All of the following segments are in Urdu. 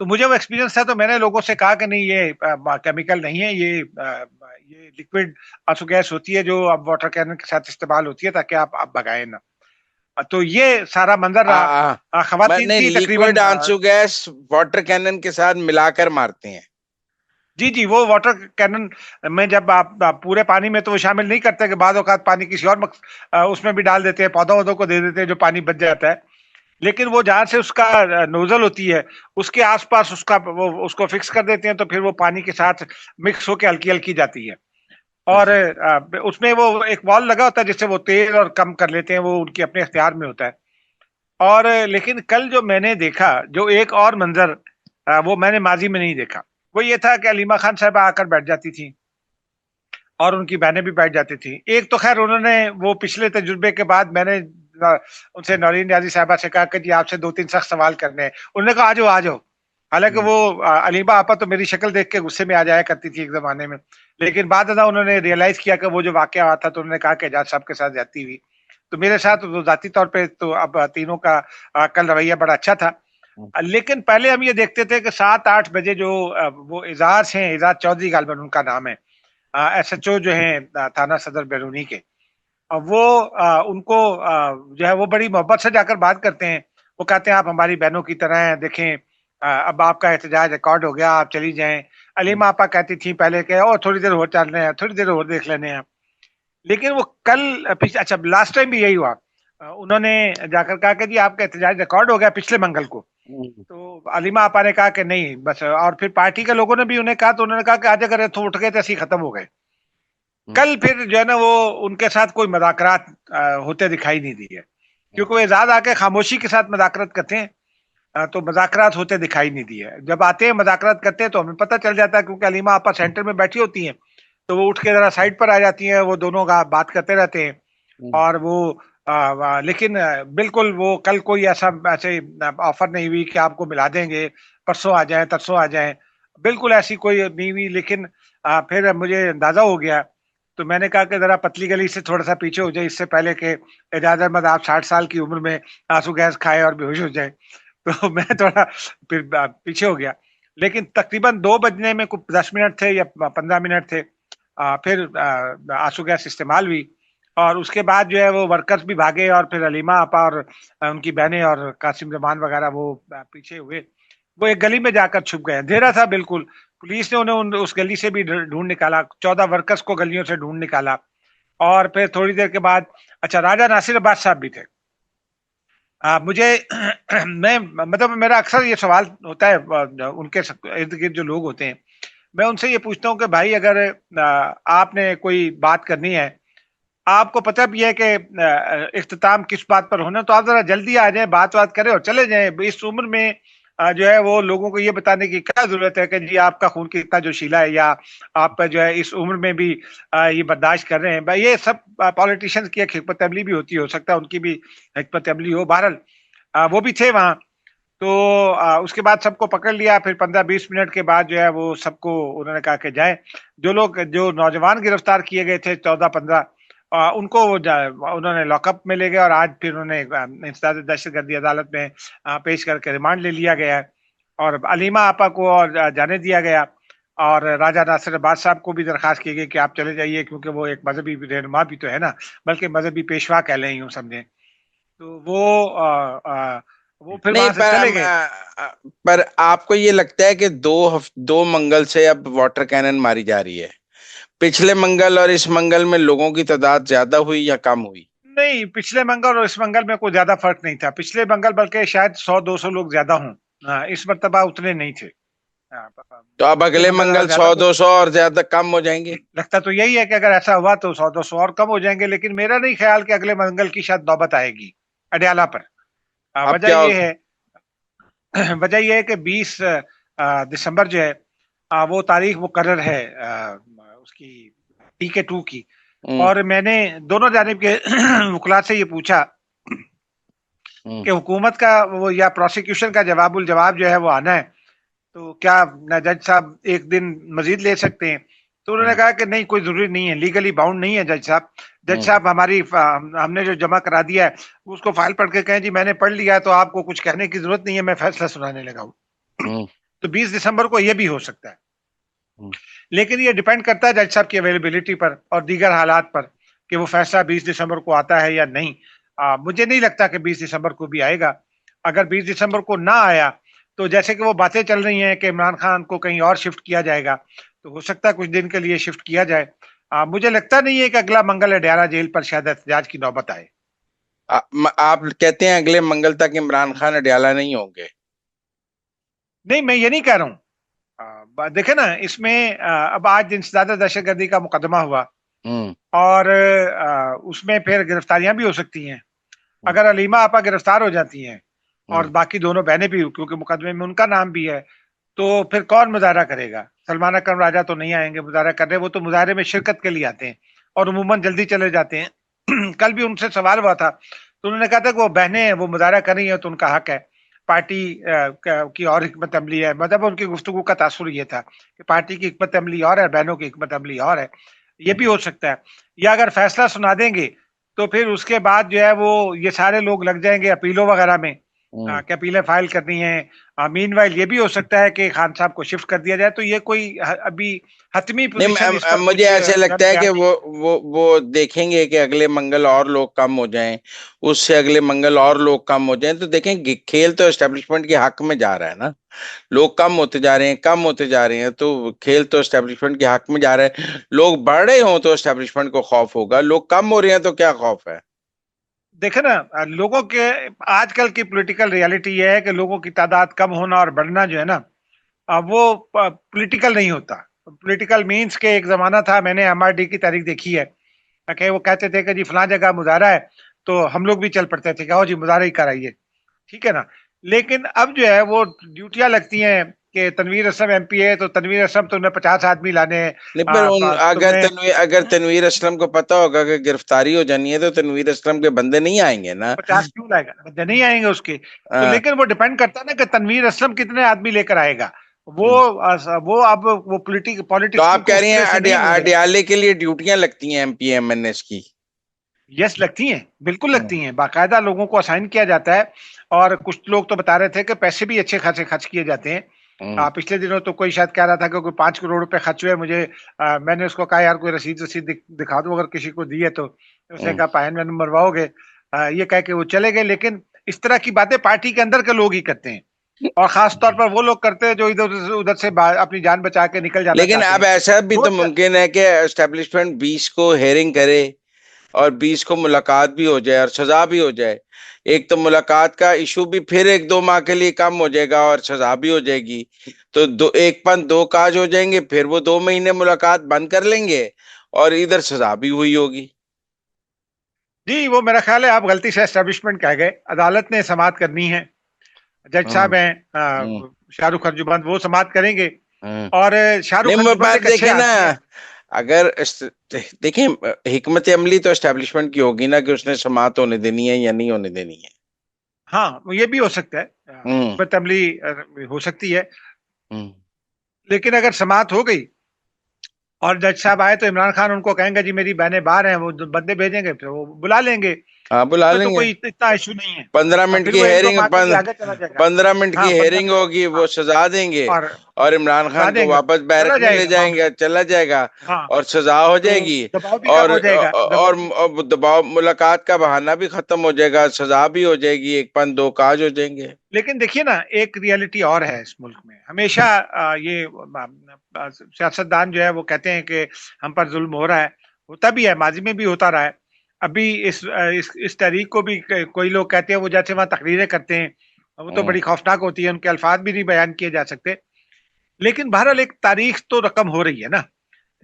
تو مجھے وہ ایکسپیرینس تھا، تو میں نے لوگوں سے کہا کہ نہیں یہ کیمیکل نہیں ہے، یہ لکوڈ آنسو گیس ہوتی ہے جو اب واٹر کینن کے ساتھ استعمال ہوتی ہے تاکہ آپ بگائیں نا. تو یہ سارا منظر رہا. خواتین نہیں، تھی لیکوڈ تقریباً. آنسو گیس واٹر کینن کے ساتھ ملا کر مارتے ہیں. جی جی، وہ واٹر کینن میں جب آپ پورے پانی میں تو وہ شامل نہیں کرتے، کہ بعض اوقات پانی کسی اور اس میں بھی ڈال دیتے ہیں، پودوں وودوں کو دے دیتے ہیں جو پانی بچ جاتا ہے، لیکن وہ جہاں سے اس کا نوزل ہوتی ہے اس کے آس پاس اس کو فکس کر دیتے ہیں، تو پھر وہ پانی کے ساتھ مکس ہو کے ہلکی ہلکی جاتی ہے. اور اس میں وہ ایک وال لگا ہوتا ہے جس سے وہ تیز اور کم کر لیتے ہیں، وہ ان کے اپنے اختیار میں ہوتا ہے. اور لیکن کل جو میں نے دیکھا، جو ایک اور منظر وہ میں نے ماضی میں نہیں دیکھا، وہ یہ تھا کہ علیمہ خان صاحبہ آ کر بیٹھ جاتی تھیں اور ان کی بہنیں بھی بیٹھ جاتی تھیں. ایک تو خیر انہوں نے وہ پچھلے تجربے کے بعد میں نے ان سے نورین نیازی صاحبہ سے کہا کہ جی آپ سے 2-3 سخت سوال کرنے ہیں. انہوں نے کہا آ جاؤ. حالانکہ وہ علیمہ آپا تو میری شکل دیکھ کے غصے میں آ جایا کرتی تھی ایک زمانے میں، لیکن بعد ازاں انہوں نے ریئلائز کیا کہ وہ جو واقعہ ہوا تھا تو انہوں نے کہا کہ اعجاز صاحب کے ساتھ جاتی ہوئی. تو میرے ساتھ ذاتی طور پہ تو اب تینوں کا کل رویہ بڑا اچھا تھا. لیکن پہلے ہم یہ دیکھتے تھے کہ 7-8 بجے جو وہ اعزاز ہیں، اعزاز چودھری غالباً ان کا نام ہے، ایس ایچ او جو ہیں تھانہ صدر بیرونی کے، وہ ان کو جو ہے وہ بڑی محبت سے جا کر بات کرتے ہیں. وہ کہتے ہیں آپ ہماری بہنوں کی طرح ہیں، دیکھیں اب آپ کا احتجاج ریکارڈ ہو گیا، آپ چلی جائیں. علیمہ آپا کہتی تھی پہلے کہ اور تھوڑی دیر اور چل رہے ہیں، تھوڑی دیر اور دیکھ لینے ہیں. لیکن وہ کل اچھا لاسٹ ٹائم بھی یہی ہوا، انہوں نے جا کر کہا کہ جی آپ کا احتجاج ریکارڈ ہو گیا پچھلے منگل کو. تو علیمہ آپا نے کہا کہ نہیں بس، اور پھر پارٹی کے لوگوں نے بھی انہیں کہا، تو انہوں نے کہا کہ آج اگر اٹھ گئے تو ایسے ہی ختم ہو گئے. کل پھر جو ہے نا وہ ان کے ساتھ کوئی مذاکرات ہوتے دکھائی نہیں دی ہے، کیونکہ وہ اعزاز آ کے خاموشی کے ساتھ مذاکرات کرتے ہیں، تو مذاکرات ہوتے دکھائی نہیں دی ہے. جب آتے ہیں مذاکرات کرتے ہیں تو ہمیں پتہ چل جاتا ہے، کیونکہ علیمہ آپا سینٹر میں بیٹھی ہوتی ہیں تو وہ اٹھ کے ذرا سائڈ پر آ جاتی ہیں، وہ دونوں کا بات کرتے رہتے ہیں. اور وہ لیکن بالکل وہ کل کوئی ایسے آفر نہیں ہوئی کہ آپ کو ملا دیں گے، پرسوں آ جائیں ترسوں آ جائیں، بالکل ایسی کوئی نہیں ہوئی. لیکن پھر مجھے اندازہ ہو گیا، تو میں نے کہا کہ ذرا پتلی گلی سے تھوڑا سا پیچھے ہو جائے، اس سے پہلے کہ اعجاز احمد آپ 60 سال کی عمر میں آنسو گیس کھائے اور بے ہوش ہو جائے. تو میں تھوڑا پھر پیچھے ہو گیا. لیکن تقریباً 2 بجنے میں کچھ 10 منٹ تھے یا 15 منٹ تھے، پھر آنسو گیس استعمال ہوئی. اور اس کے بعد جو ہے وہ ورکرز بھی بھاگے، اور پھر علیمہ آپا اور ان کی بہنیں اور قاسم زمان وغیرہ وہ پیچھے ہوئے. وہ ایک گلی میں جا کر چھپ گئے، اندھیرا تھا بالکل. پولیس نے انہیں اس گلی سے بھی ڈھونڈ نکالا، 14 ورکرز کو گلیوں سے ڈھونڈ نکالا. اور پھر تھوڑی دیر کے بعد اچھا راجہ ناصر عباس صاحب بھی تھے. مجھے میں مطلب میرا اکثر یہ سوال ہوتا ہے ان کے ارد گرد جو لوگ ہوتے ہیں، میں ان سے یہ پوچھتا ہوں کہ بھائی اگر آپ نے کوئی بات کرنی ہے، آپ کو پتہ بھی ہے کہ اختتام کس بات پر ہونا، تو آپ ذرا جلدی آ جائیں، بات کریں اور چلے جائیں. اس عمر میں جو ہے وہ لوگوں کو یہ بتانے کی کیا ضرورت ہے کہ جی آپ کا خون کتنا جوشیلا ہے، یا آپ جو ہے اس عمر میں بھی یہ برداشت کر رہے ہیں. بھائی یہ سب پالیٹیشینز کی ایک حکمت عملی بھی ہوتی ہے، ہو سکتا ہے ان کی بھی حکمت عملی ہو. بہرحال وہ بھی تھے وہاں. تو اس کے بعد سب کو پکڑ لیا. پھر 15-20 منٹ کے بعد جو ہے وہ سب کو انہوں نے کہا کہ جائیں. جو نوجوان گرفتار کیے گئے تھے 14-15، ان کو انہوں نے لاک اپ میں لے گئے، اور آج پھر انہوں نے انسداد دہشت گردی عدالت میں پیش کر کے ریمانڈ لے لیا گیا ہے. اور علیمہ آپا کو اور جانے دیا گیا، اور راجہ ناصر عباس صاحب کو بھی درخواست کی گئی کہ آپ چلے جائیے، کیونکہ وہ ایک مذہبی رہنما بھی تو ہے نا، بلکہ مذہبی پیشوا کہہ لیں یوں سمجھیں. تو وہ پھر وہاں نہیں، سے چلے گئے. پر آپ کو یہ لگتا ہے کہ دو منگل سے اب واٹر کینن ماری جا رہی ہے، پچھلے منگل اور اس منگل میں لوگوں کی تعداد زیادہ ہوئی یا کم ہوئی؟ نہیں، پچھلے منگل اور اس منگل میں کوئی زیادہ فرق نہیں تھا. پچھلے منگل بلکہ شاید 100-200 لوگ زیادہ ہوں، اس مرتبہ اتنے نہیں تھے. تو اب پچھلے اگلے منگل ذرا منگل زیادہ 100-200 اور زیادہ کم ہو جائیں گے؟ لگتا تو یہی ہے کہ اگر ایسا ہوا تو 100-200 اور کم ہو جائیں گے، لیکن میرا نہیں خیال کہ اگلے منگل کی شاید نوبت آئے گی اڈیالہ پر. اب وجہ کیا یہ ہے کہ 20 دسمبر جو ہے وہ تاریخ مقرر ہے اس کی TK2 کی. اور میں نے دونوں جانب کے وکلاء سے یہ پوچھا کہ حکومت کا وہ یا پروسیکیوشن کا جواب الجواب جو ہے وہ آنا ہے، تو کیا جج صاحب ایک دن مزید لے سکتے ہیں؟ تو انہوں نے کہا کہ نہیں، کوئی ضروری نہیں ہے، لیگلی باؤنڈ نہیں ہے جج صاحب. جج صاحب ہم نے جو جمع کرا دیا ہے اس کو فائل پڑھ کے کہیں جی میں نے پڑھ لیا ہے، تو آپ کو کچھ کہنے کی ضرورت نہیں ہے، میں فیصلہ سنانے لگا ہوں. تو 20 دسمبر کو یہ بھی ہو سکتا ہے، لیکن یہ ڈیپینڈ کرتا ہے جج صاحب کی اویلیبلٹی پر اور دیگر حالات پر کہ وہ فیصلہ 20 دسمبر کو آتا ہے یا نہیں۔ مجھے نہیں لگتا کہ 20 دسمبر کو بھی آئے گا۔ اگر 20 دسمبر کو نہ آیا تو جیسے کہ وہ باتیں چل رہی ہیں کہ عمران خان کو کہیں اور شفٹ کیا جائے گا، تو ہو سکتا ہے کچھ دن کے لیے شفٹ کیا جائے۔ مجھے لگتا نہیں ہے کہ اگلا منگل اڈیالہ جیل پر شاید احتجاج کی نوبت آئے۔ آپ کہتے ہیں اگلے منگل تک عمران خان اڈیالہ نہیں ہوں گے؟ نہیں، میں یہ نہیں کہہ رہا ہوں۔ دیکھیں نا، اس میں اب آج انسداد دہشت گردی کا مقدمہ ہوا اور اس میں پھر گرفتاریاں بھی ہو سکتی ہیں۔ اگر علیمہ آپا گرفتار ہو جاتی ہیں اور باقی دونوں بہنیں بھی، کیونکہ مقدمے میں ان کا نام بھی ہے، تو پھر کون مظاہرہ کرے گا؟ سلمان اکرم راجہ تو نہیں آئیں گے مظاہرہ کرنے، وہ تو مظاہرے میں شرکت کے لیے آتے ہیں اور عموماً جلدی چلے جاتے ہیں۔ کل بھی ان سے سوال ہوا تھا تو انہوں نے کہا تھا کہ وہ بہنیں ہیں، وہ مظاہرہ کر رہی ہیں تو ان کا حق ہے، پارٹی کی اور حکمت عملی ہے۔ مطلب ان کی گفتگو کا تاثر یہ تھا کہ پارٹی کی حکمت عملی اور ہے، بہنوں کی حکمت عملی اور ہے۔ یہ بھی ہو سکتا ہے، یا اگر فیصلہ سنا دیں گے تو پھر اس کے بعد جو ہے وہ یہ سارے لوگ لگ جائیں گے اپیلوں وغیرہ میں کہ اپیلیں فائل کرنی ہیں۔ مین وائل یہ بھی ہو سکتا ہے کہ خان صاحب کو شفٹ کر دیا جائے، تو یہ کوئی ابھی حتمی پوزیشن اس پر مجھے ایسے لگتا ہے کہ بیان وہ دیکھیں گے کہ اگلے منگل اور لوگ کم ہو جائیں، اس سے اگلے منگل اور لوگ کم ہو جائیں، تو دیکھیں کھیل تو اسٹیبلشمنٹ کے حق میں جا رہا ہے نا۔ لوگ کم ہوتے جا رہے ہیں، کم ہوتے جا رہے ہیں، تو کھیل تو اسٹیبلشمنٹ کے حق میں جا رہا ہے۔ لوگ بڑھ رہے ہوں تو اسٹیبلشمنٹ کو خوف ہوگا، لوگ کم ہو رہے ہیں تو کیا خوف ہے؟ دیکھیں نا، لوگوں کے آج کل کی پولیٹیکل ریالٹی یہ ہے کہ لوگوں کی تعداد کم ہونا اور بڑھنا جو ہے نا، وہ پولیٹیکل نہیں ہوتا۔ پولیٹیکل مینس کے ایک زمانہ تھا، میں نے ایم آر ڈی کی تاریخ دیکھی ہے کہ وہ کہتے تھے کہ جی فلاں جگہ مظاہرہ ہے تو ہم لوگ بھی چل پڑتے تھے کہ جی مظاہرہ ہی کرائیے، ٹھیک ہے نا۔ لیکن اب جو ہے وہ ڈیوٹیاں لگتی ہیں کہ تنویر اسلم ایم پی ہے تو تنویر اسلم تمہیں 50 آدمی لانے ہیں۔ نہیں، پر تمہیں اگر تنویر اسلم کو پتا ہوگا کہ گرفتاری ہو جانی ہے تو تنویر اسلم کے بندے نہیں آئیں گے نا۔ 50 کیوں لائے گا؟ بندے نہیں آئیں گے اس کے تو، لیکن وہ ڈیپینڈ کرتا ہے نا کہ تنویر اسلم کتنے آدمی لے کر آئے گا۔ وہ اب وہ تو پالیٹکس آپ کو کہہ اس رہے طرح سے ہیں نہیں گزرے۔ اڈیالے کے لیے ڈیوٹیاں لگتی ہیں M P M N S کی؟ یس، لگتی ہیں، بالکل لگتی ہیں، باقاعدہ لوگوں کو اسائن کیا جاتا ہے، اور کچھ لوگ تو بتا رہے تھے کہ پیسے بھی اچھے خاصے خرچ کیے جاتے ہیں۔ پچھلے دنوں تو کوئی شاید کہہ رہا تھا کہ کوئی 5 کروڑ روپے خرچ ہوئے، مجھے میں نے اس کو کہا یار کوئی رسید دکھا دو اگر کسی کو دی ہے تو۔ اس نے کہا پائن میں مرواؤ گے، یہ کہہ کے وہ چلے گئے۔ لیکن اس طرح کی باتیں پارٹی کے اندر کے لوگ ہی کرتے ہیں، اور خاص طور پر وہ لوگ کرتے ہیں جو ادھر سے اپنی جان بچا کے نکل جانا لیکن چاہتے اب ہیں۔ ایسا بھی تو ممکن ہے کہ اسٹیبلشمنٹ 20 کو ہیئرنگ کرے اور 20 کو ملاقات بھی ہو جائے اور سزا بھی ہو جائے۔ ایک تو ملاقات کا ایشو بھی پھر 1-2 ماہ کے لیے کم ہو جائے گا اور سزا بھی ہو جائے گی، تو ایک پن دو کاج ہو جائیں گے۔ پھر وہ 2 مہینے ملاقات بند کر لیں گے اور ادھر سزا بھی ہوئی ہوگی۔ جی، وہ میرا خیال ہے آپ غلطی سے اسٹیبلشمنٹ کہہ گئے۔ عدالت نے سماعت کرنی ہے، جج صاحب ہیں شاہ رخ ارجمند، وہ سماعت کریں گے، اور شاہ رخ نہیں، ارجمند ایک اچھے دیکھیں نا، آدمی ہیں۔ اگر دیکھیں حکمت عملی تو اسٹیبلشمنٹ کی ہوگی نا کہ اس نے سماعت ہونے دینی ہے یا نہیں ہونے دینی ہے۔ ہاں، یہ بھی ہو سکتا ہے، حکمت عملی ہو سکتی ہے، لیکن اگر سماعت ہو گئی اور جج صاحب آئے تو عمران خان ان کو کہیں گے جی میری بہنیں باہر ہیں، وہ بندے بھیجیں گے، پھر وہ بلا لیں گے، ہاں، بلا اس میں لیں تو گے۔ کوئی اتنا ایشو نہیں ہے، 15 منٹ پھر کی وہ 1-2 ہیئرنگ ماہ کے لیے آگے چلا جائے گا۔ 15 منٹ ہاں، کی 15 ہیئرنگ ہوگی، ہاں، وہ سزا دیں گے اور اور عمران سزا خان کو دیں گے، واپس چلا بیرک میں جائے لے گا جائیں معاملہ۔ گے، چلا جائے گا ہاں، اور سزا ہو تو جائے گی، دباؤ بھی اور کم ہو جائے گا، اور دباؤ ملاقات کا بہانہ بھی ختم ہو جائے گا، سزا بھی ہو جائے گی، ایک پن دو کاج ہو جائیں گے۔ لیکن دیکھیے نا، ایک ریالٹی اور ہے اس ملک میں ہمیشہ، یہ سیاستدان جو ہے وہ کہتے ہیں کہ ہم پر ظلم ہو رہا ہے، ہوتا بھی ہے، ماضی میں بھی ہوتا رہا ہے۔ ابھی اس تحریک کو بھی کوئی لوگ کہتے ہیں، وہ جیسے وہاں تقریریں کرتے ہیں، وہ تو بڑی خوفناک ہوتی ہے، ان کے الفاظ بھی نہیں بیان کیے جا سکتے، لیکن بہرحال ایک تاریخ تو رقم ہو رہی ہے نا۔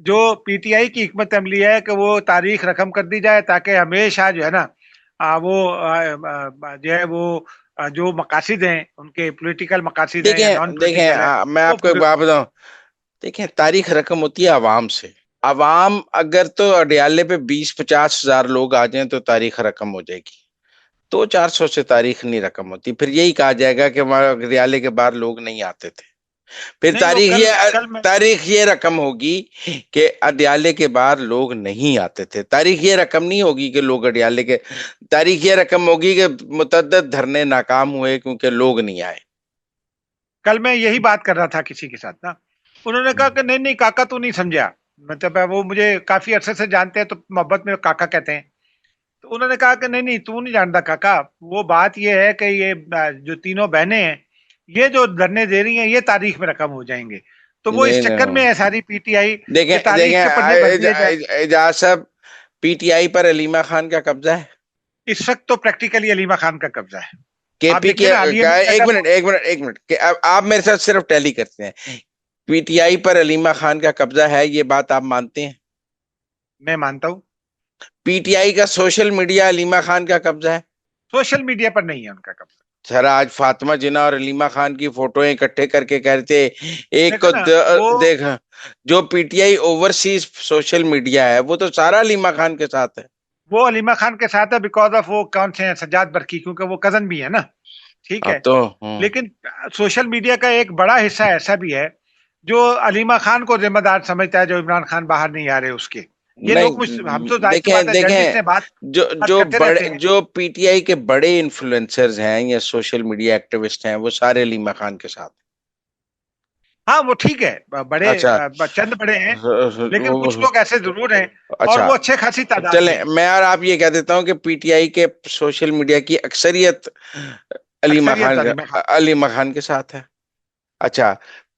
جو پی ٹی آئی کی حکمت عملی ہے کہ وہ تاریخ رقم کر دی جائے تاکہ ہمیشہ جو ہے نا وہ جو ہے وہ جو مقاصد ہیں ان کے پولیٹیکل مقاصد ہیں یا نان دیکھیں پولیٹیکل ہے، میں وہ آپ کو ایک پورے بات ہوں۔ بتاؤں۔ دیکھیں تاریخ رقم ہوتی ہے عوام سے۔ عوام اگر تو اڈیالے پہ 20-50 ہزار لوگ آ جائیں تو تاریخ رقم ہو جائے گی، 200-400 سے تاریخ نہیں رقم ہوتی۔ پھر یہی کہا جائے گا کہ ہمارے اڈیالے کے باہر لوگ نہیں آتے تھے۔ پھر نہیں، وہ کل میں تاریخ یہ رقم ہوگی کہ اڈیالے کے باہر لوگ نہیں آتے تھے۔ تاریخ یہ رقم نہیں ہوگی کہ لوگ اڈیالے کے، تاریخ یہ رقم ہوگی کہ متعدد دھرنے ناکام ہوئے کیونکہ لوگ نہیں آئے۔ کل میں یہی بات کر رہا تھا کسی کے ساتھ نا، انہوں نے کہا کہ نہیں نہیں کاکا تو نہیں سمجھا، مطلب وہ مجھے کافی عرصے سے جانتے ہیں تو محبت میں کاکا کہتے ہیں. تو انہوں نے کہا کہ نہیں نہیں تو نہیں جانتا کاکا، وہ بات یہ ہے کہ یہ جو تینوں بہنیں ہیں یہ جو دھرنے دے رہی ہیں یہ تاریخ میں رقم ہو جائیں گے، تو وہ اس نہیں چکر میں ہے ساری پی ٹی آئی کہ دیکھیں تاریخ دیکھیں کے پڑھنے بھر دیا جائے. اعجاز صاحب، پی ٹی آئی پر علیمہ خان کا قبضہ ہے. اس وقت تو پریکٹیکلی علیمہ خان کا قبضہ ہے. کے آپ پی دیکھیں نا علی ایک منٹ ایک منٹ ایک منٹ کہ آپ میرے ساتھ صرف ٹیلی کرتے ہیں. پی ٹی آئی پر علیمہ خان کا قبضہ ہے، یہ بات آپ مانتے ہیں؟ میں مانتا ہوں. پی ٹی آئی کا سوشل میڈیا علیمہ خان کا قبضہ ہے. سوشل میڈیا پر نہیں ہے ان کا قبضہ. سر آج فاطمہ جناح اور علیمہ خان کی فوٹویں اکٹھے کر کے کہہ رہے تھے ایک دیکھو کو نا وہ دیکھ، جو P T I overseas social media ہے وہ تو سارا علیمہ خان کے ساتھ ہے. وہ علیمہ خان کے ساتھ ہے بیکاز آف وہ کون سے ہیں سجاد برقی، کیونکہ وہ کزن بھی ہے نا، ٹھیک اب ہے. تو لیکن سوشل میڈیا کا ایک بڑا حصہ ایسا بھی ہے جو علیمہ خان کو ذمہ دار سمجھتا ہے، جو عمران خان باہر نہیں آ رہے اس کے. یہ لوگ ہم تو نہیں ظاہر سی دیکھیں بات ہے جرنلسٹ دیکھیں، نے بات جو کرتے بڑے رہتے ہیں. جو پی ٹی آئی کے بڑے انفلوئنسرز ہیں یا سوشل میڈیا ایکٹیوسٹ ہیں وہ سارے علیمہ خان کے ساتھ. ہاں وہ ٹھیک ہے، بڑے اچھا چند بڑے ہیں، لیکن کچھ لوگ ایسے ضرور ہیں اور اچھا وہ اچھے خاصی تعداد میں چلیں ہیں. میں اور آپ یہ کہہ دیتا ہوں کہ پی ٹی آئی کے سوشل میڈیا کی اکثریت اکثریت علیمہ خان علیمہ خان کے ساتھ ہے. اچھا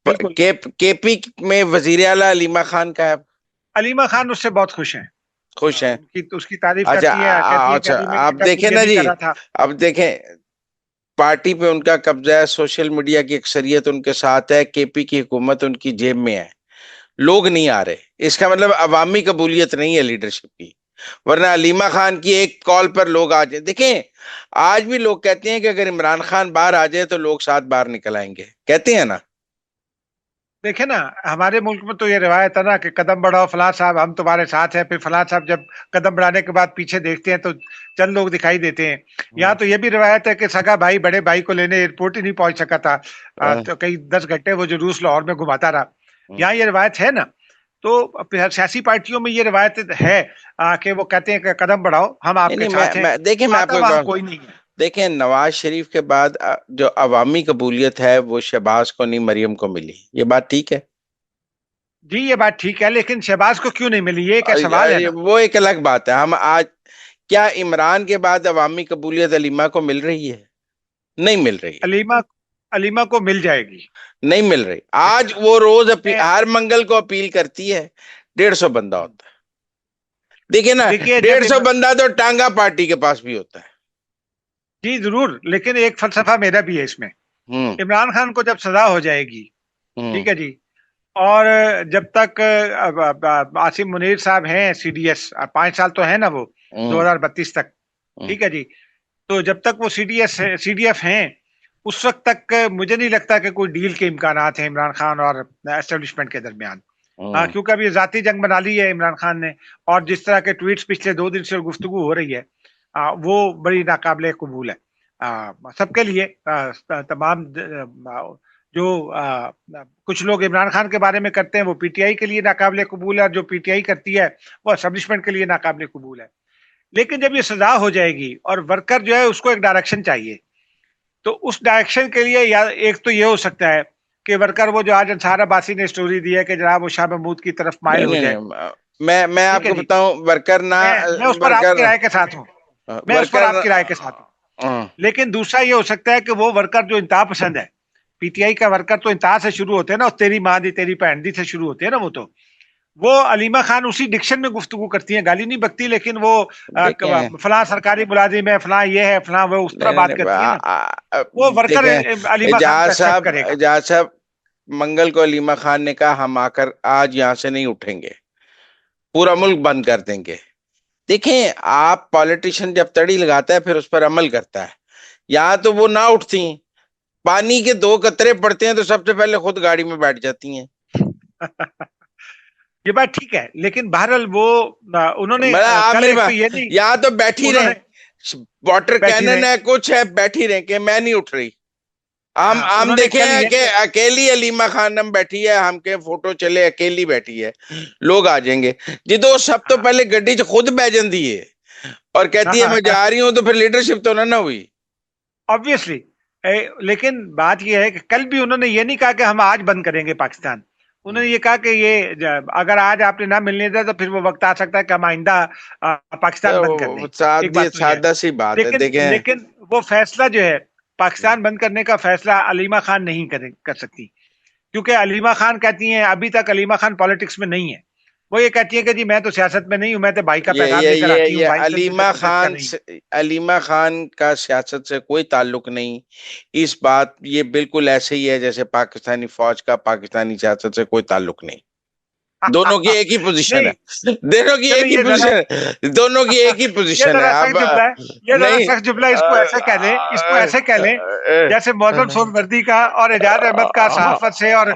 بالکل. کے پی میں وزیر اعلیٰ علیمہ خان کا ہے. علیمہ خان اس سے بہت خوش ہیں، خوش ہیں. اس کی تعریف اچھا کرتی ہے، کہتی ہے کہ اچھا ابھی میں آپ دیکھیں یہ نا نہیں جی، کر رہا تھا. اب دیکھیں پارٹی پہ ان کا قبضہ ہے، سوشل میڈیا کی اکثریت ان کے ساتھ ہے، کے پی کی حکومت ان کی جیب میں ہے، لوگ نہیں آ رہے. اس کا مطلب عوامی قبولیت نہیں ہے لیڈرشپ کی، ورنہ علیمہ خان کی ایک کال پر لوگ آ جائیں. دیکھیں آج بھی لوگ کہتے ہیں کہ اگر عمران خان باہر آ جائے تو لوگ ساتھ باہر نکل آئیں گے، کہتے ہیں نا. دیکھیں نا ہمارے ملک میں تو یہ روایت ہے نا کہ قدم بڑھاؤ فلاں صاحب ہم تمہارے ساتھ ہیں، پھر فلاں صاحب جب قدم بڑھانے کے بعد پیچھے دیکھتے ہیں تو چند لوگ دکھائی دیتے ہیں. یہاں تو یہ بھی روایت ہے کہ سگا بھائی بڑے بھائی کو لینے ایئرپورٹ ہی نہیں پہنچ سکا تھا، تو کئی 10 گھنٹے وہ جلوس لاہور میں گھماتا رہا. یہاں یہ روایت ہے نا. تو سیاسی پارٹیوں میں یہ روایت ہے کہ وہ کہتے ہیں کہ قدم بڑھاؤ ہم آپ نہیں کے نہیں ساتھ ہیں، میں دیکھیں میں آپ آتا کو ایک وہاں بات، کوئی نہیں ہے. دیکھیں نواز شریف کے بعد جو عوامی قبولیت ہے وہ شہباز کو نہیں مریم کو ملی، یہ بات ٹھیک ہے. جی یہ بات ٹھیک ہے، لیکن شہباز کو کیوں نہیں ملی یہ ایک سوال ہے نا. وہ ایک الگ بات ہے. ہم آج کیا عمران کے بعد عوامی قبولیت علیمہ کو مل رہی ہے؟ نہیں مل رہی ہے. علیمہ کو مل جائے گی. نہیں مل رہی. آج وہ روز میں ہر منگل کو اپیل کرتی ہے، 150 بندہ ہوتا ہے. دیکھیں نا دیکھیے 150 بندہ تو ٹانگا پارٹی کے پاس بھی ہوتا ہے. جی ضرور، لیکن ایک فلسفہ میرا بھی ہے اس میں. ہوں عمران خان کو جب سزا ہو جائے گی، ہوں ٹھیک ہے جی، اور جب تک عاصم منیر صاحب ہیں سی ڈی ایس 5 سال تو ہے نا وہ، ہوں 2032 تک، ٹھیک ہے جی. تو جب تک وہ سی ڈی ایف ہیں اس وقت تک مجھے نہیں لگتا کہ کوئی ڈیل کے امکانات ہیں عمران خان اور اسٹیبلشمنٹ کے درمیان. ہوں کیونکہ ابھی ذاتی جنگ بنا لی ہے عمران خان نے، اور جس طرح کے ٹویٹس پچھلے 2 دن سے گفتگو ہو رہی ہے وہ بڑی ناقابل قبول ہے سب کے لیے. تمام جو کچھ لوگ عمران خان کے بارے میں کرتے ہیں وہ پی ٹی آئی کے لیے ناقابل قبول ہے، اور جو پی ٹی آئی کرتی ہے وہ اسٹیبلشمنٹ کے لیے ناقابل قبول ہے. لیکن جب یہ سزا ہو جائے گی اور ورکر جو ہے اس کو ایک ڈائریکشن چاہیے، تو اس ڈائریکشن کے لیے یا ایک تو یہ ہو سکتا ہے کہ ورکر وہ جو آج انصار عباسی نے اسٹوری دی ہے کہ جناب وہ شاہ محمود کی طرف مائل نہیں ہو نہیں جائے. نہیں میں آپ ٹھیک ہے کو جی، بتاؤں ورکر نہ میں اس پر آپ ورکر کی رائے کے ساتھ ہوں، میں اس پر ورکر آپ کی رائے کے ساتھ ہوں. لیکن دوسرا یہ ہو سکتا ہے کہ وہ ورکر جو انتہا پسند ہے، پی ٹی آئی کا ورکر تو انتہا سے شروع ہوتے ہیں نا، تیری ماں دی تیری بہن دی سے شروع ہوتے ہیں نا. وہ علیمہ خان اسی ڈکشن میں گفتگو کرتی ہیں، گالی نہیں بکتی، لیکن وہ دیکھیں فلاں سرکاری ملازم ہے، فلاں یہ ہے، فلاں وہ، اس طرح بات کرتی ہے نا. وہ ورکر دیکھیں علیمہ خان کو ایکسپٹ کرے گا. اجاز صاحب منگل کو علیمہ خان نے کہا ہم آ کر آج یہاں سے نہیں اٹھیں گے، پورا ملک بند کر دیں گے. دیکھیں آپ پالیٹیشین جب تڑی لگاتا ہے پھر اس پر عمل کرتا ہے. یہاں تو وہ نہ اٹھتی، پانی کے 2 قطرے پڑتے ہیں تو سب سے پہلے خود گاڑی میں بیٹھ جاتی ہیں. یہ بات ٹھیک ہے، لیکن بہرحال وہ انہوں نے آپ کل میری ایک تو بات، یہ نہیں، یہاں تو بیٹھی انہوں رہیں، نے واٹر بیٹھی کینن رہے. ہے کچھ ہے بیٹھی رہیں کہ میں نہیں اٹھ رہی. ہم انہوں نے دیکھے کل ہیں یہ کہ اکیلی علیمہ خانم بیٹھی ہے، ہم کے فوٹو چلے اکیلی بیٹھی ہے، لوگ آ جائیں گے. جی تو سب تو پہلے گڈی چ خود بہ جاندی ہے اور کہتی ہے میں جا رہی ہوں، تو پھر لیڈرشپ تو نہ ہوئی. obviously لیکن بات یہ ہے کہ کل بھی انہوں نے یہ نہیں کہا کہ ہم آج بند کریں گے پاکستان. انہوں نے یہ کہا کہ یہ اگر آج آپ نے نہ ملنے دیا تو پھر وہ وقت آ سکتا ہے کہ ہم آئندہ پاکستان بند کر دیں. ایک بات تو یہ ہے. سادہ سی بات ہے دیکھیں. لیکن وہ فیصلہ جو ہے پاکستان بند کرنے کا فیصلہ علیمہ خان نہیں کر سکتی, کیونکہ علیمہ خان کہتی ہیں, ابھی تک علیمہ خان پالیٹکس میں نہیں ہے. وہ یہ کہتی ہے کہ جی میں تو سیاست میں نہیں ہوں, میں تو بھائی کا پیغام لے کر آتی ہوں, بھائی سے مجھے پروٹیکٹ کر رہی ہوں. علیمہ خان کا سیاست سے کوئی تعلق نہیں. اس بات یہ بالکل ایسے ہی ہے جیسے پاکستانی فوج کا پاکستانی سیاست سے کوئی تعلق نہیں. دونوں کی ایک ہی پوزیشن نہیں, ہے. دونوں کی ایک ہی پوزیشن ہے. دونوں کی ایک ہی یہ پوزیشن ہے. ذرا اب سخت جملہ ہے, یہ ذرا نہیں, سخت جملہ ہے. اس کو ایسے کہہ لیں, اس کو ایسے کہہ لیں جیسے معظم سہروردی کا اور اعجاز احمد کا صحافت سے اور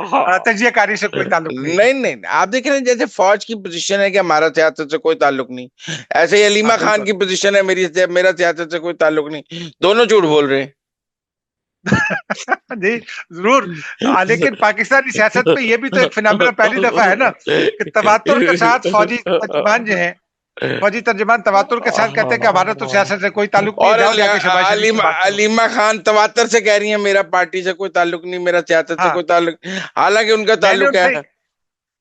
تجزیہ کاری سے کوئی تعلق نہیں. نہیں, آپ دیکھ رہے ہیں جیسے فوج کی پوزیشن ہے کہ ہمارا سیاست سے کوئی تعلق نہیں, ایسے ہی علیمہ خان کی پوزیشن ہے میرا سیاست سے کوئی تعلق نہیں. دونوں جھوٹ بول رہے ہیں. جی ضرور, لیکن پاکستانی سیاست میں یہ بھی تو ایک فنامنا پہلی دفعہ ہے نا کہ تواتر کے ساتھ فوجی ترجمان جو ہیں, فوجی ترجمان تواتر کے ساتھ کہتے ہیں کہ ہمارا تو سیاست سے کوئی تعلق نہیں. اور جاؤ جا کے شہباز شریف سے بات کرو. علیمہ خان تواتر سے کہہ رہی ہیں میرا پارٹی سے کوئی تعلق نہیں, میرا سیاست سے کوئی تعلق, حالانکہ ان کا تعلق ہے.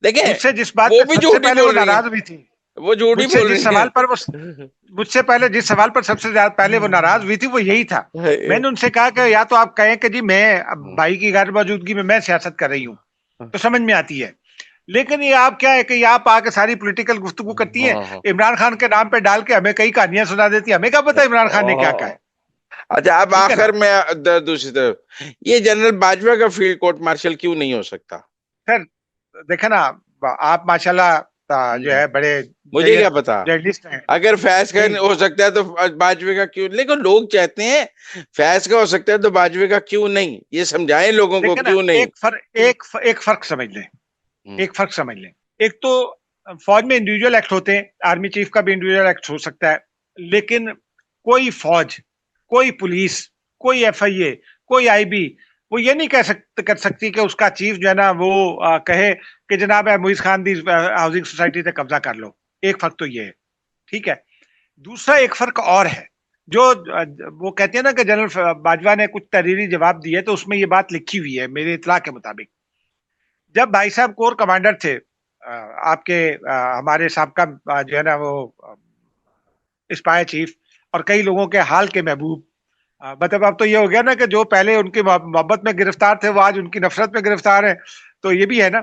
دیکھیں مجھ سے جس بات وہ پہ بھی سب سے جھوٹی پہلے وہ بول رہی ناراض ہیں, ہوئی تھی, وہ جھوٹی مجھ سے بول جس رہی سوال ہیں. پر وہ مجھ سے پہلے جس سوال پر سب سے زیادہ پہلے وہ ناراض ہوئی تھی وہ یہی تھا. میں نے ان سے کہا کہ یا تو آپ کہیں کہ جی میں بھائی کی غیر موجودگی میں سیاست کر رہی ہوں تو سمجھ میں آتی ہے, لیکن یہ آپ کیا ہے کہ آپ آ کے ساری پولیٹیکل گفتگو کرتی ہیں, عمران خان کے نام پہ ڈال کے ہمیں کئی کہانیاں سنا دیتی ہیں. ہمیں کیا پتا عمران خان نے کیا کہا ہے. اچھا, اب ٹھیک ہے نا. آخر میں دوسری طرف یہ جنرل باجوہ کا فیلڈ کورٹ مارشل کیوں نہیں ہو سکتا؟ سر دیکھیں نا, آپ ماشاءاللہ جو ہے بڑے مجھے کیا پتا, جرنلسٹ ہیں. اگر فیض کا ہو سکتا ہے تو باجوے کا کیوں, لیکن لوگ چاہتے ہیں فیض کا ہو سکتا ہے تو باجوے کا کیوں نہیں, یہ سمجھائیں لوگوں کو کیوں نہیں. ایک فرق سمجھ لیں, ایک فرق سمجھ لیں. ایک تو فوج میں انڈیویجول ایکٹ ہوتے ہیں, آرمی چیف کا بھی انڈیویجول ایکٹ ہو سکتا ہے, لیکن کوئی فوج, کوئی پولیس, کوئی ایف آئی اے, کوئی آئی بی وہ یہ نہیں کر سکتی کہ اس کا چیف جو ہے نا وہ کہے کہ جناب معیز خان دی ہاؤسنگ سوسائٹی سے قبضہ کر لو. ایک فرق تو یہ ہے, ٹھیک ہے. دوسرا ایک فرق اور ہے, جو وہ کہتے ہیں نا کہ جنرل باجوہ نے کچھ تحریری جواب دیے تو اس میں یہ بات لکھی ہوئی ہے میرے اطلاع کے مطابق. جب بھائی صاحب کور کمانڈر تھے آپ کے, ہمارے سابقہ جو ہے نا وہ اسپائی چیف اور کئی لوگوں کے حال کے محبوب, مطلب اب تو یہ ہو گیا نا کہ جو پہلے ان کی محبت میں گرفتار تھے وہ آج ان کی نفرت میں گرفتار ہیں, تو یہ بھی ہے نا.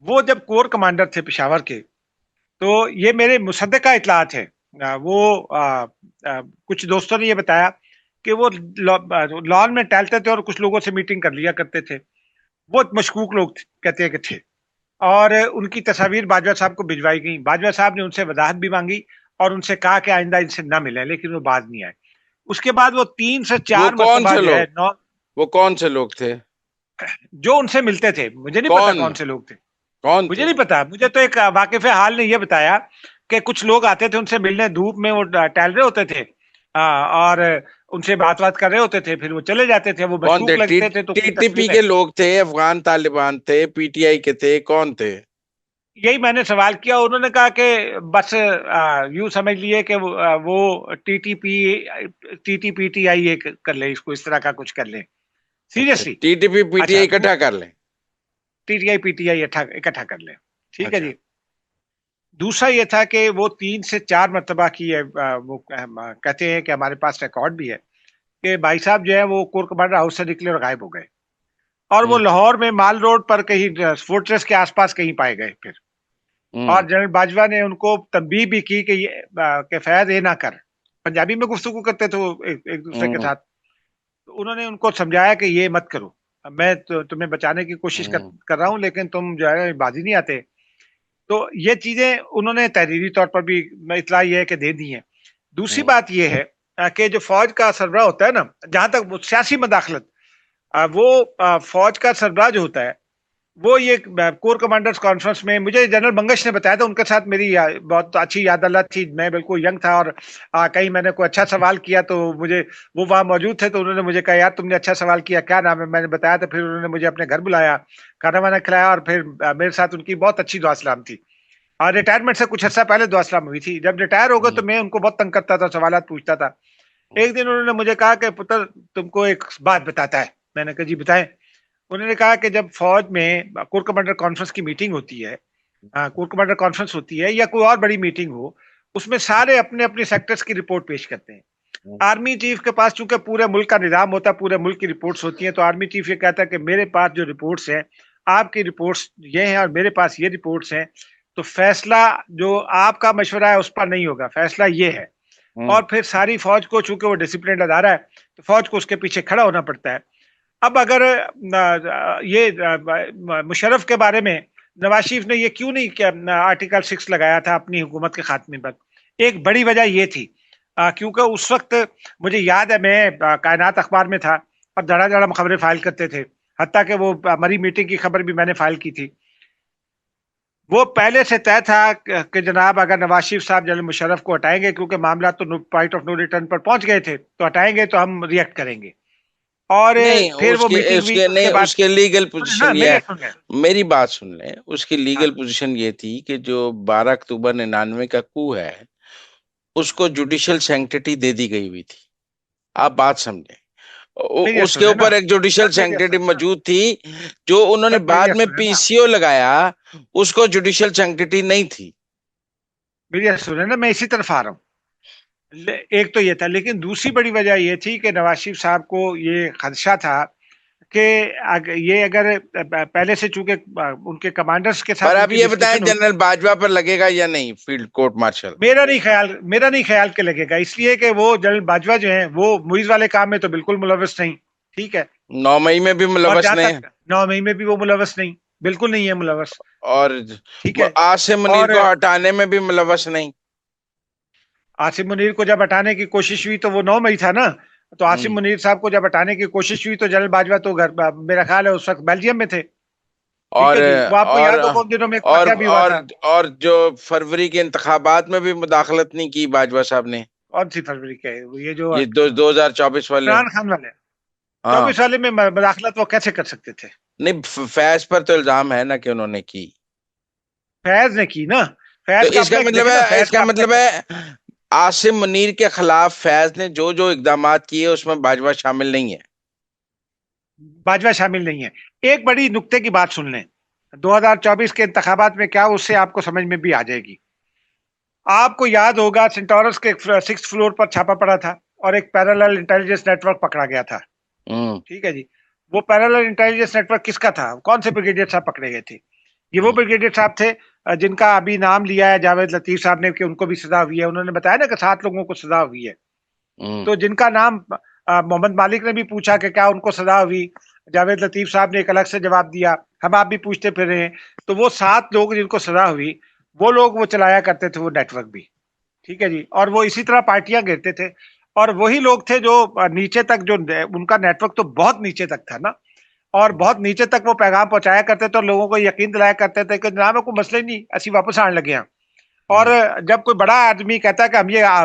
وہ جب کور کمانڈر تھے پشاور کے تو یہ میرے مصدقہ اطلاعات ہیں, وہ کچھ دوستوں نے یہ بتایا کہ وہ لان میں ٹہلتے تھے اور کچھ لوگوں سے میٹنگ کر لیا کرتے تھے. وہ مشکوک لوگ کہتے ہیں کہ تھے, اور ان کی تصاویر باجوہ صاحب کو بھجوائی گئی. باجوہ صاحب نے ان سے وضاحت بھی مانگی اور ان سے کہا کہ آئندہ ان سے نہ ملے, لیکن وہ باز نہیں آئے. اس کے بعد وہ 3 سے 4 مرتبہ جو ہے وہ کون سے لوگ تھے جو ان سے ملتے تھے, مجھے نہیں پتا کون سے لوگ تھے, مجھے نہیں پتا. مجھے تو ایک واقف حال نے یہ بتایا کہ کچھ لوگ آتے تھے ان سے ملنے, دھوپ میں وہ ٹہل رہے ہوتے تھے اور ان سے بات کر رہے ہوتے تھے, پھر وہ چلے جاتے تھے. وہ مشکوک لگتے تھے. تو ٹی ٹی پی کے لوگ تھے, افغان طالبان تھے, پی ٹی آئی کے تھے, کون تھے؟ یہی میں نے سوال کیا. انہوں نے کہا کہ بس یوں سمجھ لیے کہ وہ T T P T I کر لیں, اس کو اس طرح کا کچھ کر لیں. Seriously T T P P T I اکٹھا کر لیں, T T I P T I اکٹھا کر لیں, ٹھیک ہے جی. دوسرا یہ تھا کہ وہ 3 سے 4 مرتبہ کی ہے, وہ کہتے ہیں کہ ہمارے پاس ریکارڈ بھی ہے کہ بھائی صاحب جو ہے وہ کور کمانڈر ہاؤس سے نکلے اور غائب ہو گئے, اور وہ لاہور میں مال روڈ پر کہیں فورٹریس کے آس پاس کہیں پائے گئے. پھر اور جنرل باجوہ نے ان کو تنبیہ بھی کی کہ فیض یہ نہ کر. پنجابی میں گفتگو کرتے تھے ایک دوسرے کے ساتھ, تو انہوں نے ان کو سمجھایا کہ یہ مت کرو, میں تمہیں بچانے کی کوشش کر رہا ہوں لیکن تم جو ہے بازی نہیں آتے. تو یہ چیزیں انہوں نے تحریری طور پر بھی اطلاع یہ ہے کہ دے دی ہیں. دوسری بات یہ ہے کہ جو فوج کا سربراہ ہوتا ہے نا, جہاں تک سیاسی مداخلت, وہ فوج کا سربراہ جو ہوتا ہے وہ یہ کور کمانڈرز کانفرنس میں, مجھے جنرل منگش نے بتایا تھا, ان کے ساتھ میری بہت اچھی یاد اللہ تھی, میں بالکل ینگ تھا اور کہیں میں نے کوئی اچھا سوال کیا تو مجھے وہ وہاں موجود تھے, تو انہوں نے مجھے کہا یار تم نے اچھا سوال کیا, کیا نام ہے؟ میں نے بتایا, تو پھر انہوں نے مجھے اپنے گھر بلایا, کھانا وانا کھلایا, اور پھر میرے ساتھ ان کی بہت اچھی دعا سلام تھی. اور ریٹائرمنٹ سے کچھ عرصہ پہلے دعا سلام ہوئی تھی. جب ریٹائر ہو گئے تو میں ان کو بہت تنگ کرتا تھا, سوالات پوچھتا تھا. ایک دن انہوں نے مجھے کہا کہ پتر تم کو ایک بات بتاتا ہے. میں نے کہا جی بتائیں. انہوں نے کہا کہ جب فوج میں کور کمانڈر کانفرنس کی میٹنگ ہوتی ہے, کور کمانڈر کانفرنس ہوتی ہے یا کوئی اور بڑی میٹنگ ہو, اس میں سارے اپنے اپنے سیکٹرز کی رپورٹ پیش کرتے ہیں. آرمی چیف کے پاس چونکہ پورے ملک کا نظام ہوتا ہے, پورے ملک کی رپورٹس ہوتی ہیں, تو آرمی چیف یہ کہتا ہے کہ میرے پاس جو رپورٹس ہیں, آپ کی رپورٹس یہ ہیں اور میرے پاس یہ رپورٹس ہیں, تو فیصلہ جو آپ کا مشورہ ہے اس پر نہیں ہوگا, فیصلہ یہ ہے. اور پھر ساری فوج کو, چونکہ وہ ڈسپلن ادارہ ہے, تو فوج کو اس کے پیچھے کھڑا ہونا پڑتا ہے. اب اگر یہ مشرف کے بارے میں نواز شریف نے یہ کیوں نہیں کیا آرٹیکل 6 لگایا تھا اپنی حکومت کے خاتمے پر, ایک بڑی وجہ یہ تھی کیونکہ اس وقت مجھے یاد ہے میں کائنات اخبار میں تھا اور دھڑا دھڑا خبریں فائل کرتے تھے, حتیٰ کہ وہ ہماری میٹنگ کی خبر بھی میں نے فائل کی تھی. وہ پہلے سے طے تھا کہ جناب اگر نواز شریف صاحب جنرل مشرف کو ہٹائیں گے, کیونکہ معاملات تو پوائنٹ آف نو ریٹرن پر پہنچ گئے تھے, تو ہٹائیں گے تو ہم ریئیکٹ کریں گے. اور نہیں پھر وہ میٹنگ ہوئی, اس کے بعد اس کے لیگل پوزیشن یہ ہے, میری میری بات سن لیں. اس کی لیگل پوزیشن یہ تھی کہ جو 12 اکتوبر 99 کا کو ہے اس کو جوڈیشل سینکٹیٹی دے دی گئی ہوئی تھی. آپ بات سمجھیں, اس کے اوپر ایک جوڈیشل سینکٹیٹی موجود تھی جو انہوں نے بعد میں پی سی او لگایا, اس کو جوڈیشل سینکٹیٹی نہیں تھی. میری سنیں نا, میں اسی طرف آ رہا ہوں. ایک تو یہ تھا, لیکن دوسری بڑی وجہ یہ تھی کہ نواز شریف صاحب کو یہ خدشہ تھا کہ یہ اگر پہلے سے چونکہ ان کے کمانڈرز کے ساتھ, پر اب یہ بتائیں جنرل باجوہ پر لگے گا یا نہیں فیلڈ کورٹ مارشل؟ میرا نہیں خیال کہ لگے گا, اس لیے کہ وہ جنرل باجوہ جو ہیں وہ معیز والے کام میں تو بالکل ملوث نہیں. ٹھیک ہے, 9 مئی میں بھی ملوث نہیں, 9 مئی میں بھی وہ ملوث نہیں, بالکل نہیں ہے ملوث. اور ٹھیک ہے, عاصم منیر کو ہٹانے میں بھی ملوث نہیں. عاصم منیر کو جب ہٹانے کی کوشش ہوئی تو وہ 9 مئی تھا نا, تو عاصم منیر صاحب کو جب ہٹانے کی کوشش ہوئی تو جنرل باجوہ تو میرا خیال ہے اس وقت بیلجیم میں تھے. اور جو فروری کے انتخابات میں بھی مداخلت نہیں کی باجوہ صاحب نے. کون سی فروری کے, یہ جو 2024 والے عمران خان والے 24 والے میں مداخلت وہ کیسے کر سکتے تھے؟ نہیں, فیض پر تو الزام ہے نا کہ انہوں نے کی. فیض نے کی نا, اس کا مطلب ہے عاصم منیر کے خلاف فیض نے جو جو اقدامات کیے اس میں باجوہ شامل نہیں ہے. باجوہ شامل نہیں ہے. ایک بڑی نکتے کی بات سن لیں, 2024 کے انتخابات میں کیا, اس سے آپ کو سمجھ میں بھی آ جائے گی. آپ کو یاد ہوگا سینٹورس کے 6th فلور پر چھاپا پڑا تھا اور ایک پیرالل انٹیلیجنس نیٹ ورک پکڑا گیا تھا. ٹھیک ہے جی, وہ پیرالل انٹیلیجنس نیٹ ورک کس کا تھا, کون سے بریگیڈیئر صاحب پکڑے گئے تھے؟ یہ وہ بریگیڈیئر صاحب تھے جن کا ابھی نام لیا ہے جاوید لطیف صاحب نے کہ ان کو بھی سزا ہوئی ہے. انہوں نے بتایا نا کہ 7 لوگوں کو سزا ہوئی ہے. تو جن کا نام محمد مالک نے بھی پوچھا کہ کیا ان کو سزا ہوئی, جاوید لطیف صاحب نے ایک الگ سے جواب دیا, ہم آپ بھی پوچھتے پھر رہے ہیں. تو وہ 7 لوگ جن کو سزا ہوئی, وہ لوگ وہ چلایا کرتے تھے وہ نیٹ ورک بھی. ٹھیک ہے جی, اور وہ اسی طرح پارٹیاں گھیرتے تھے, اور وہی لوگ تھے جو نیچے تک, جو ان کا نیٹ ورک تو بہت نیچے تک تھا نا, اور بہت نیچے تک وہ پیغام پہنچایا کرتے تھے اور لوگوں کو یقین دلایا کرتے تھے کہ جناب کوئی مسئلہ نہیں, اسی واپس آنے لگے ہیں. اور جب کوئی بڑا آدمی کہتا ہے کہ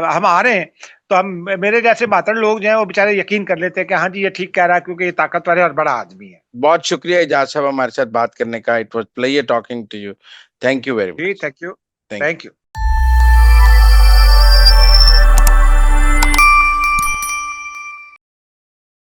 ہم آ رہے ہیں, تو ہم میرے جیسے ماتڑ لوگ جو ہیں وہ بےچارے یقین کر لیتے ہیں کہ ہاں جی یہ ٹھیک کہہ رہا ہے کیونکہ یہ طاقتور ہے اور بڑا آدمی ہے. بہت شکریہ اعجاز صاحب ہمارے ساتھ بات کرنے کا. It was player talking to you. Thank you very much. Thank you.